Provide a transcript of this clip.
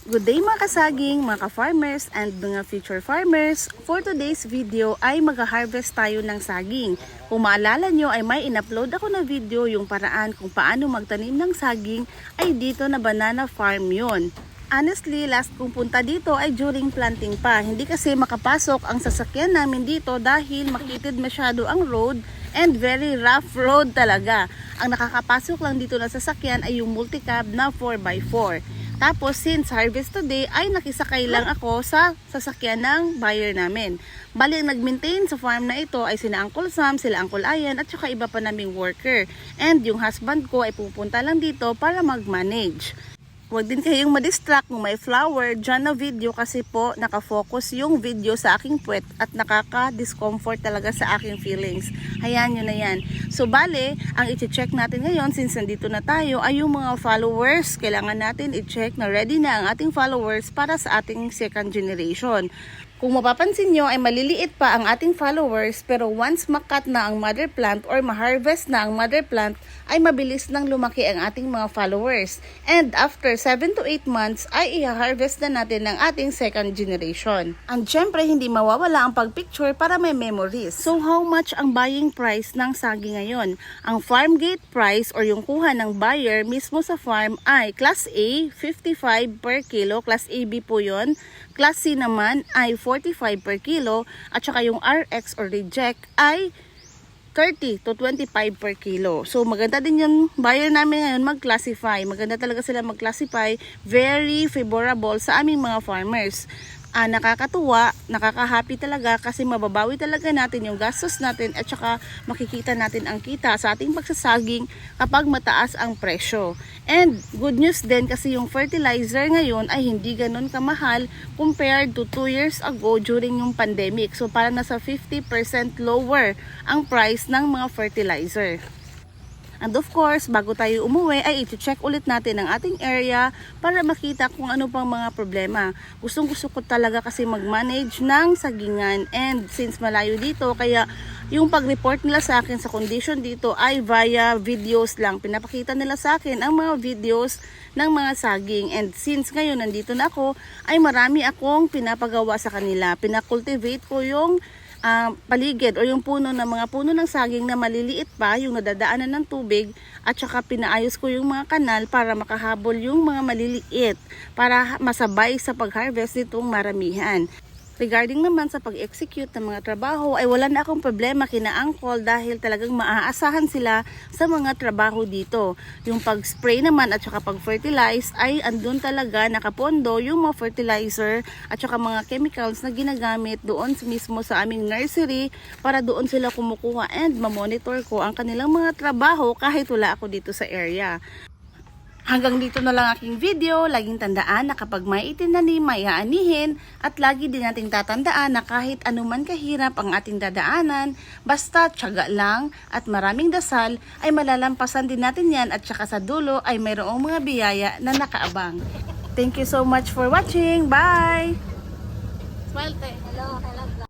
Good day mga kasaging, mga ka-farmers and mga future farmers. For today's video ay mag-harvest tayo ng saging. Kung maalala nyo ay may in-upload ako na video yung paraan kung paano magtanim ng saging ay dito na banana farm yon. Honestly, last kong punta dito ay during planting pa. Hindi kasi makapasok ang sasakyan namin dito dahil makitid masyado ang road and very rough road talaga. Ang nakakapasok lang dito na sasakyan ay yung multicab na 4x4. Tapos since harvest today ay nakisakay lang ako sa sasakyan ng buyer namin. Bali ang nag-maintain sa farm na ito ay sina Uncle Sam, sila Uncle Ayan at saka iba pa naming worker. And yung husband ko ay pupunta lang dito para mag-manage. Huwag din kayong madistract kung may flower dyan na video kasi po nakafocus yung video sa aking puwet at nakaka-discomfort talaga sa aking feelings. Hayaan nyo na yan. So bale, ang i-check natin ngayon since nandito na tayo ay yung mga followers. Kailangan natin i-check na ready na ang ating followers para sa ating second generation. Kung mapapansin nyo ay maliliit pa ang ating followers pero once makat na ang mother plant or ma-harvest na ang mother plant ay mabilis nang lumaki ang ating mga followers. And after 7 to 8 months ay i-harvest na natin ang ating second generation. And syempre hindi mawawala ang pagpicture para may memories. So how much ang buying price ng saging ngayon? Ang farm gate price or yung kuha ng buyer mismo sa farm ay Class A 55 per kilo, Class AB po yon. Class C naman ay 45 per kilo at saka yung RX or reject ay 30 to 25 per kilo. So maganda din yung buyer namin ngayon mag-classify. Maganda talaga sila mag-classify. Very favorable sa aming mga farmers. Nakakatuwa, nakaka-happy talaga kasi mababawi talaga natin yung gastos natin at saka makikita natin ang kita sa ating pagsasaging kapag mataas ang presyo. And good news din kasi yung fertilizer ngayon ay hindi ganun kamahal compared to 2 years ago during yung pandemic. So parang nasa 50% lower ang price ng mga fertilizer. And of course, bago tayo umuwi ay i-check ulit natin ang ating area para makita kung ano pang mga problema. Gustong-gusto ko talaga kasi mag-manage ng sagingan and since malayo dito kaya yung pag-report nila sa akin sa condition dito ay via videos lang. Pinapakita nila sa akin ang mga videos ng mga saging and since ngayon nandito na ako ay marami akong pinapagawa sa kanila. Pinakultivate ko yung paligid o yung puno ng mga puno ng saging na maliliit pa, yung nadadaanan ng tubig at saka pinaayos ko yung mga kanal para makahabol yung mga maliliit para masabay sa pag-harvest nitong maramihan. Regarding naman sa pag-execute ng mga trabaho ay wala na akong problema kina Uncle dahil talagang maaasahan sila sa mga trabaho dito. Yung pag-spray naman at saka pag-fertilize ay andun talaga nakapondo yung mga fertilizer at saka mga chemicals na ginagamit doon mismo sa aming nursery para doon sila kumukuha and mamonitor ko ang kanilang mga trabaho kahit wala ako dito sa area. Hanggang dito na lang aking video. Laging tandaan na kapag may itinanim, may aanihin. At lagi din nating tatandaan na kahit anuman kahirap ang ating dadaanan, basta tiyaga lang at maraming dasal, ay malalampasan din natin yan at saka sa dulo ay mayroong mga biyaya na nakaabang. Thank you so much for watching. Bye! Smile, te. Hello, hello,